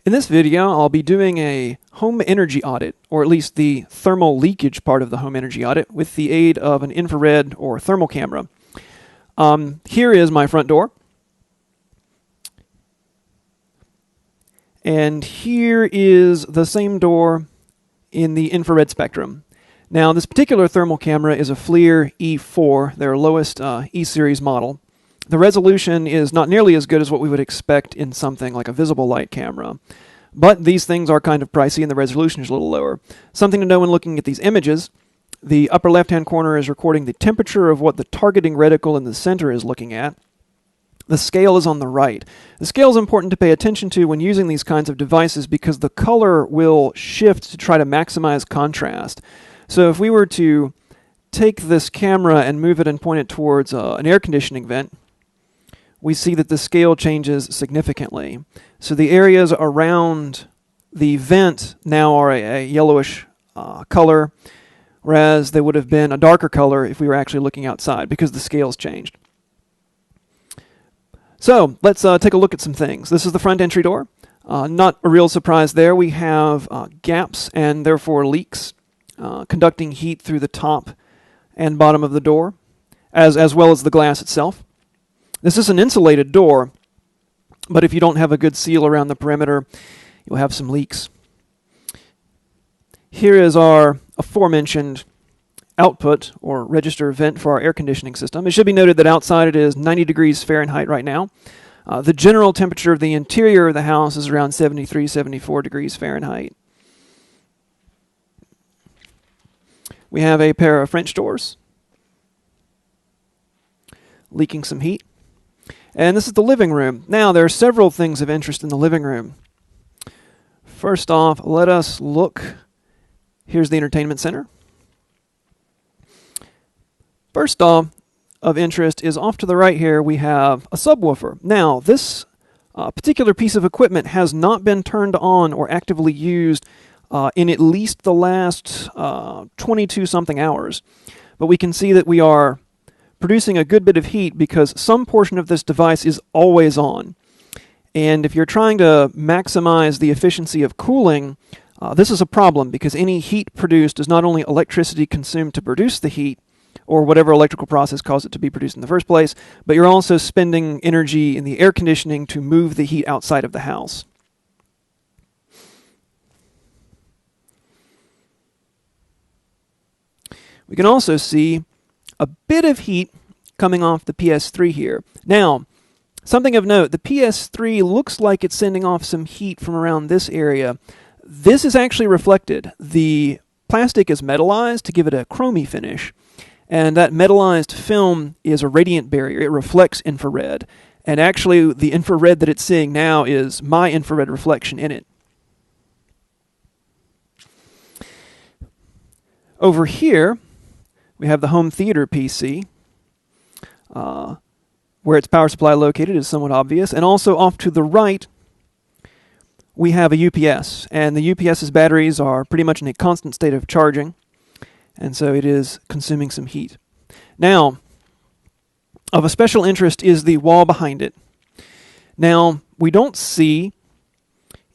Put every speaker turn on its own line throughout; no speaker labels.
In this video, I'll be doing a home energy audit, or at least the thermal leakage part of the home energy audit, with the aid of an infrared or thermal camera. Here is my front door. And here is the same door in the infrared spectrum. Now, this particular thermal camera is a FLIR E4, their lowest E-series model. The resolution is not nearly as good as what we would expect in something like a visible light camera. But these things are kind of pricey and the resolution is a little lower. Something to know when looking at these images: the upper left-hand corner is recording the temperature of what the targeting reticle in the center is looking at. The scale is on the right. The scale is important to pay attention to when using these kinds of devices because the color will shift to try to maximize contrast. So if we were to take this camera and move it and point it towards an air conditioning vent, we see that the scale changes significantly. So the areas around the vent now are a yellowish color, whereas they would have been a darker color if we were actually looking outside because the scale's changed. So let's take a look at some things. This is the front entry door. Not a real surprise there. We have gaps and therefore leaks conducting heat through the top and bottom of the door, as well as the glass itself. This is an insulated door, but if you don't have a good seal around the perimeter, you'll have some leaks. Here is our aforementioned output or register vent for our air conditioning system. It should be noted that outside it is 90 degrees Fahrenheit right now. The general temperature of the interior of the house is around 73, 74 degrees Fahrenheit. We have a pair of French doors leaking some heat. And this is the living room. Now, there are several things of interest in the living room. First off, let us look. Here's the entertainment center. First off, of interest is off to the right here, we have a subwoofer. Now, this particular piece of equipment has not been turned on or actively used in at least the last 22-something hours. But we can see that we are producing a good bit of heat because some portion of this device is always on. And if you're trying to maximize the efficiency of cooling, this is a problem because any heat produced is not only electricity consumed to produce the heat, or whatever electrical process caused it to be produced in the first place, but you're also spending energy in the air conditioning to move the heat outside of the house. We can also see a bit of heat coming off the PS3 here. Now, something of note, the PS3 looks like it's sending off some heat from around this area. This is actually reflected. The plastic is metallized to give it a chromy finish, and that metallized film is a radiant barrier. It reflects infrared, and actually the infrared that it's seeing now is my infrared reflection in it. Over here, we have the home theater PC. Where its power supply located is somewhat obvious. And also off to the right, we have a UPS. And the UPS's batteries are pretty much in a constant state of charging. And so it is consuming some heat. Now, of a special interest is the wall behind it. Now, we don't see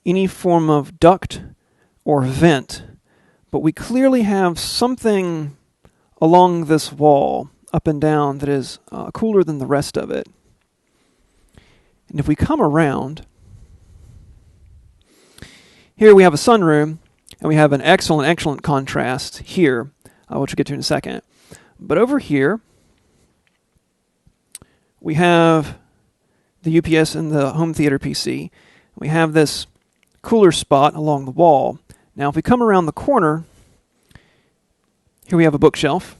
any form of duct or vent, but we clearly have something along this wall, up and down, that is cooler than the rest of it. And if we come around, here we have a sunroom, and we have an excellent contrast here, which we'll get to in a second. But over here, we have the UPS and the home theater PC. We have this cooler spot along the wall. Now, if we come around the corner, here we have a bookshelf.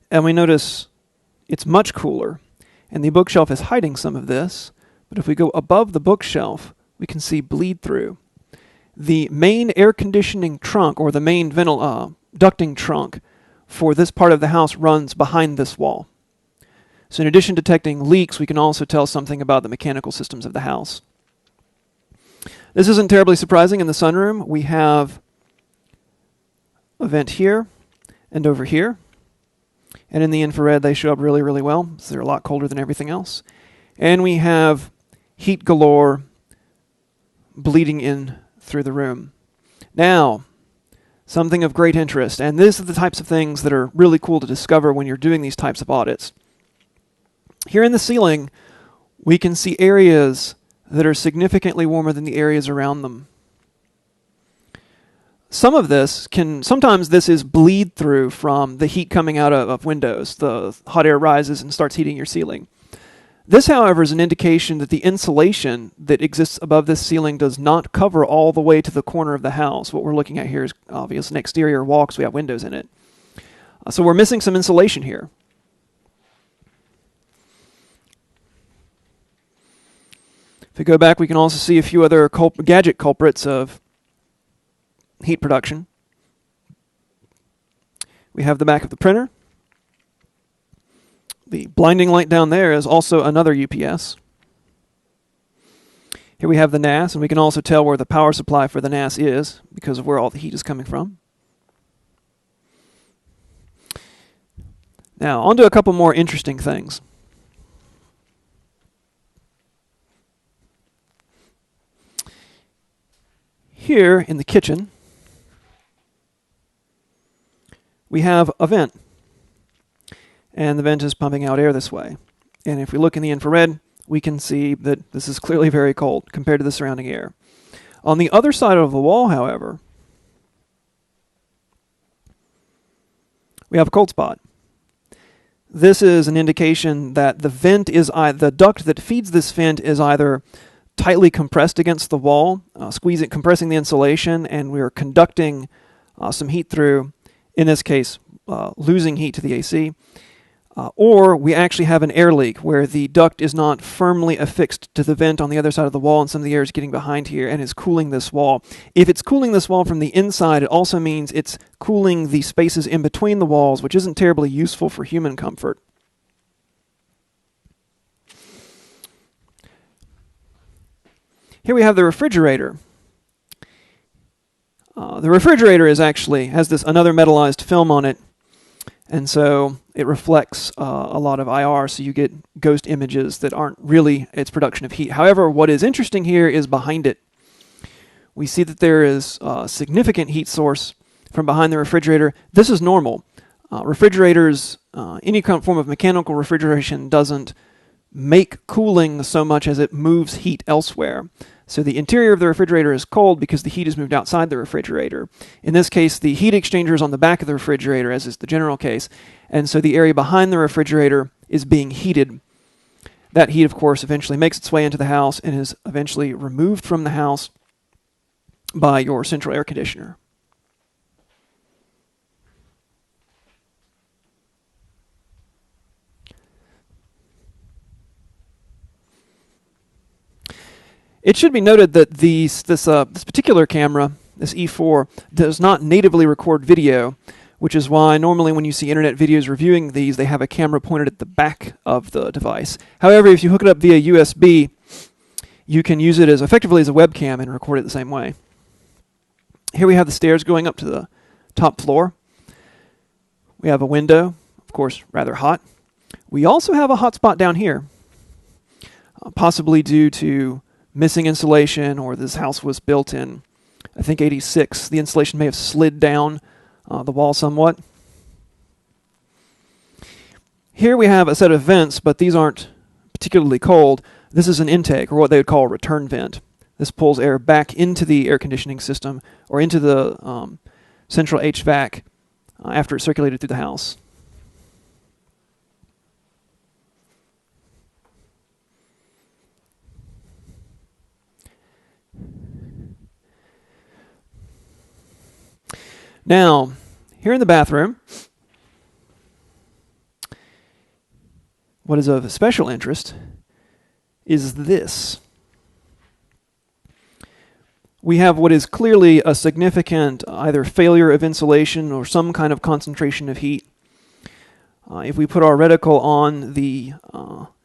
And we notice it's much cooler, and the bookshelf is hiding some of this. But if we go above the bookshelf, we can see bleed through. The main air conditioning trunk, or the main ducting trunk for this part of the house, runs behind this wall. So in addition to detecting leaks, we can also tell something about the mechanical systems of the house. This isn't terribly surprising. In the sunroom, we have a vent here and over here. And in the infrared, they show up really well, so they're a lot colder than everything else. And we have heat galore bleeding in through the room. Now, something of great interest, and these are the types of things that are really cool to discover when you're doing these types of audits. Here in the ceiling, we can see areas that are significantly warmer than the areas around them. Sometimes this is bleed through from the heat coming out of windows. The hot air rises and starts heating your ceiling. This, however, is an indication that the insulation that exists above this ceiling does not cover all the way to the corner of the house. What we're looking at here is obviously an exterior wall because we have windows in it. So we're missing some insulation here. If we go back, we can also see a few other gadget culprits of heat production. We have the back of the printer. The blinding light down there is also another UPS. Here we have the NAS, and we can also tell where the power supply for the NAS is because of where all the heat is coming from. Now, on to a couple more interesting things. Here in the kitchen, we have a vent. And the vent is pumping out air this way. And if we look in the infrared, we can see that this is clearly very cold compared to the surrounding air. On the other side of the wall, however, we have a cold spot. This is an indication that the duct that feeds this vent is either tightly compressed against the wall, compressing the insulation, and we are conducting some heat through, in this case, losing heat to the AC. Or we actually have an air leak where the duct is not firmly affixed to the vent on the other side of the wall and some of the air is getting behind here and is cooling this wall. If it's cooling this wall from the inside, it also means it's cooling the spaces in between the walls, which isn't terribly useful for human comfort. Here we have the refrigerator. The refrigerator has this another metallized film on it, and so it reflects a lot of IR, so you get ghost images that aren't really its production of heat. However, what is interesting here is behind it. We see that there is a significant heat source from behind the refrigerator. This is normal. Refrigerators, any kind of form of mechanical refrigeration doesn't make cooling so much as it moves heat elsewhere. So the interior of the refrigerator is cold because the heat is moved outside the refrigerator. In this case, the heat exchanger is on the back of the refrigerator, as is the general case, and so the area behind the refrigerator is being heated. That heat, of course, eventually makes its way into the house and is eventually removed from the house by your central air conditioner. It should be noted that this particular camera, this E4, does not natively record video, which is why normally when you see internet videos reviewing these, they have a camera pointed at the back of the device. However, if you hook it up via USB, you can use it effectively as a webcam and record it the same way. Here we have the stairs going up to the top floor. We have a window, of course, rather hot. We also have a hot spot down here, possibly due to missing insulation, or this house was built in, I think, 86. The insulation may have slid down the wall somewhat. Here we have a set of vents, but these aren't particularly cold. This is an intake, or what they would call a return vent. This pulls air back into the air conditioning system, or into the central HVAC after it's circulated through the house. Now, here in the bathroom, what is of special interest is this. We have what is clearly a significant either failure of insulation or some kind of concentration of heat. If we put our reticle on this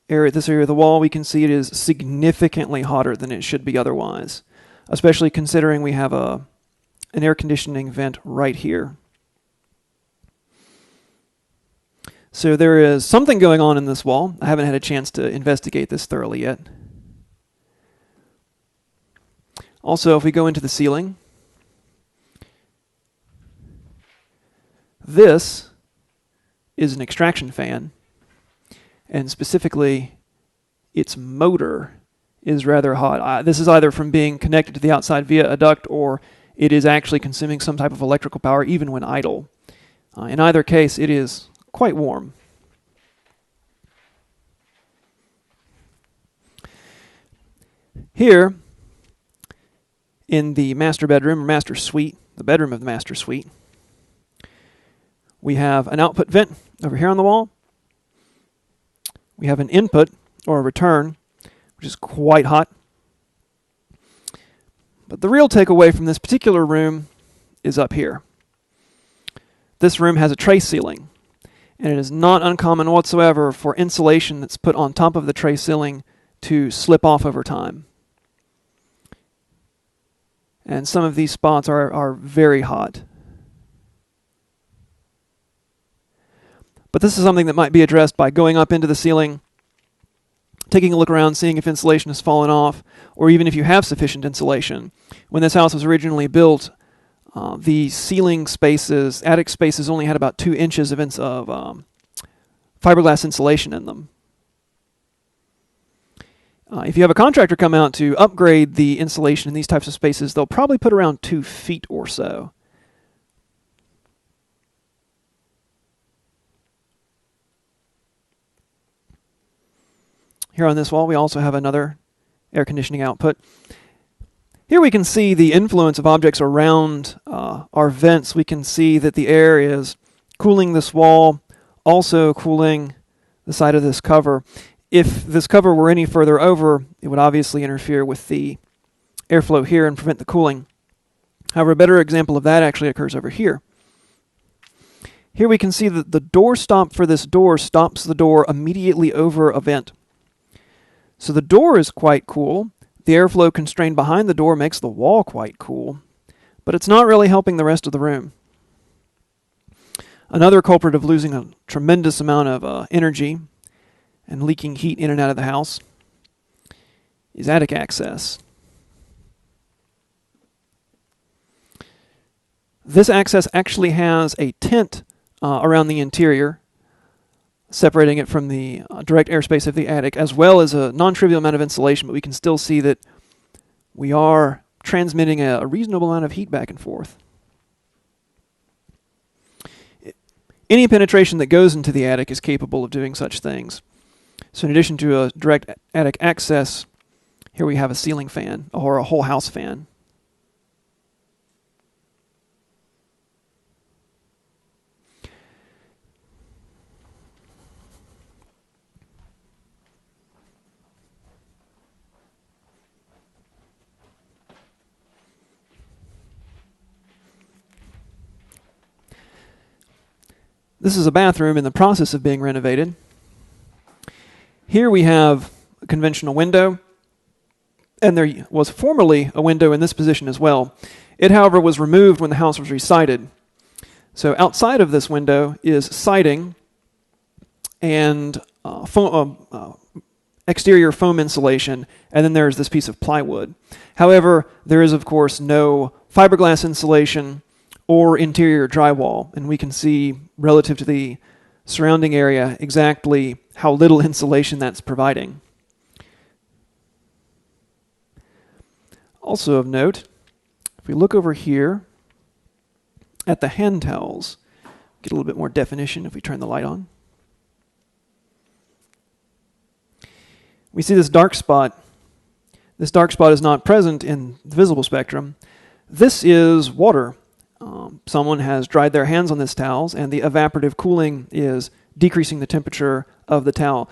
area of the wall, we can see it is significantly hotter than it should be otherwise, especially considering we have an air conditioning vent right here. So there is something going on in this wall. I haven't had a chance to investigate this thoroughly yet. Also, if we go into the ceiling, this is an extraction fan, and specifically its motor is rather hot. This is either from being connected to the outside via a duct, or it is actually consuming some type of electrical power even when idle. In either case, it is quite warm. Here, in the master bedroom or master suite, the bedroom of the master suite, we have an output vent over here on the wall. We have an input or a return, which is quite hot. But the real takeaway from this particular room is up here. This room has a tray ceiling, and it is not uncommon whatsoever for insulation that's put on top of the tray ceiling to slip off over time. And some of these spots are very hot. But this is something that might be addressed by going up into the ceiling, taking a look around, seeing if insulation has fallen off, or even if you have sufficient insulation. When this house was originally built, the ceiling spaces, attic spaces, only had about 2 inches of fiberglass insulation in them. If you have a contractor come out to upgrade the insulation in these types of spaces, they'll probably put around 2 feet or so. Here on this wall, we also have another air conditioning output. Here we can see the influence of objects around our vents. We can see that the air is cooling this wall, also cooling the side of this cover. If this cover were any further over, it would obviously interfere with the airflow here and prevent the cooling. However, a better example of that actually occurs over here. Here we can see that the door stop for this door stops the door immediately over a vent. So the door is quite cool. The airflow constrained behind the door makes the wall quite cool, but it's not really helping the rest of the room. Another culprit of losing a tremendous amount of energy and leaking heat in and out of the house is attic access. This access actually has a tent around the interior, separating it from the direct airspace of the attic, as well as a non-trivial amount of insulation, but we can still see that we are transmitting a reasonable amount of heat back and forth. Any penetration that goes into the attic is capable of doing such things. So in addition to a direct attic access, here we have a ceiling fan, or a whole house fan. This is a bathroom in the process of being renovated. Here we have a conventional window, and there was formerly a window in this position as well. It, however, was removed when the house was re-sided. So outside of this window is siding and exterior foam insulation, and then there's this piece of plywood. However, there is, of course, no fiberglass insulation or interior drywall, and we can see, relative to the surrounding area, exactly how little insulation that's providing. Also of note, if we look over here at the hand towels, get a little bit more definition if we turn the light on. We see this dark spot. This dark spot is not present in the visible spectrum. This is water. Someone has dried their hands on this towels, and the evaporative cooling is decreasing the temperature of the towel.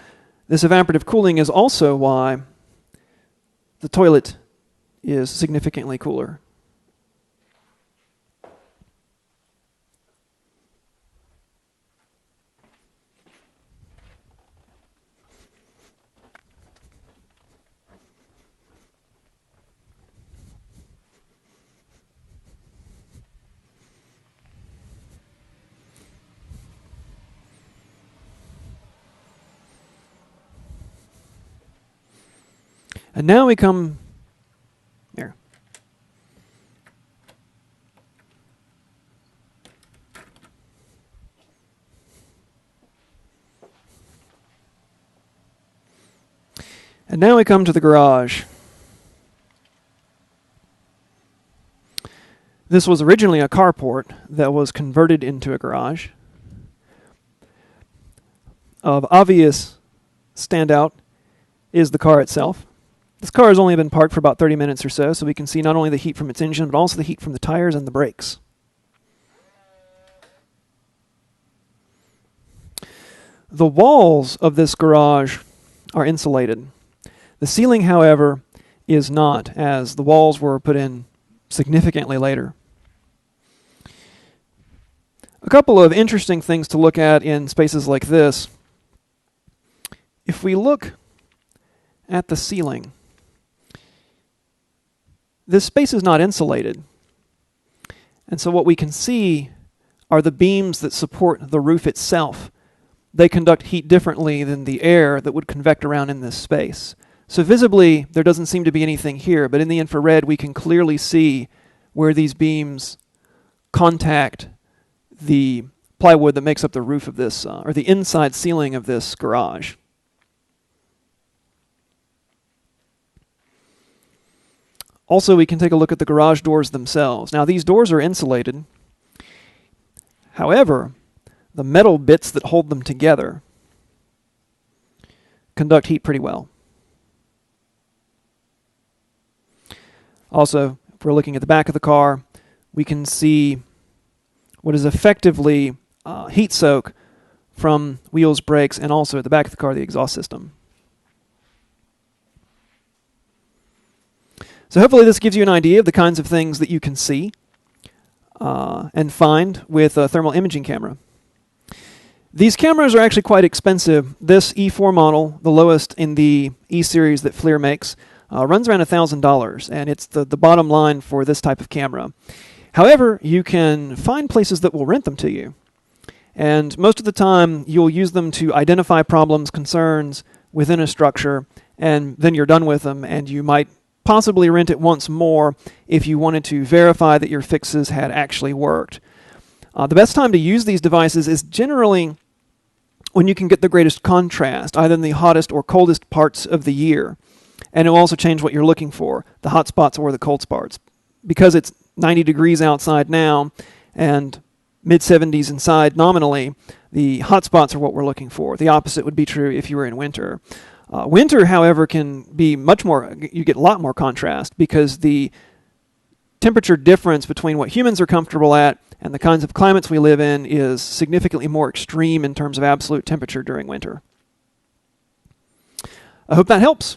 This evaporative cooling is also why the toilet is significantly cooler. And now we come here. And now we come to the garage. This was originally a carport that was converted into a garage. Of obvious standout is the car itself. This car has only been parked for about 30 minutes or so we can see not only the heat from its engine, but also the heat from the tires and the brakes. The walls of this garage are insulated. The ceiling, however, is not, as the walls were put in significantly later. A couple of interesting things to look at in spaces like this. If we look at the ceiling, this space is not insulated. And so what we can see are the beams that support the roof itself. They conduct heat differently than the air that would convect around in this space. So visibly, there doesn't seem to be anything here, but in the infrared, we can clearly see where these beams contact the plywood that makes up the roof of this, or the inside ceiling of this garage. Also, we can take a look at the garage doors themselves. Now, these doors are insulated. However, the metal bits that hold them together conduct heat pretty well. Also, if we're looking at the back of the car, we can see what is effectively heat soak from wheels, brakes, and also at the back of the car, the exhaust system. So hopefully this gives you an idea of the kinds of things that you can see and find with a thermal imaging camera. These cameras are actually quite expensive. This E4 model, the lowest in the E-series that FLIR makes, runs around $1,000, and it's the bottom line for this type of camera. However, you can find places that will rent them to you. And most of the time, you'll use them to identify problems, concerns within a structure, and then you're done with them, and you might possibly rent it once more if you wanted to verify that your fixes had actually worked. The best time to use these devices is generally when you can get the greatest contrast, either in the hottest or coldest parts of the year. And it will also change what you're looking for, the hot spots or the cold spots. Because it's 90 degrees outside now and mid-70s inside nominally, the hot spots are what we're looking for. The opposite would be true if you were in winter. Winter, however, can be much more, you get a lot more contrast because the temperature difference between what humans are comfortable at and the kinds of climates we live in is significantly more extreme in terms of absolute temperature during winter. I hope that helps.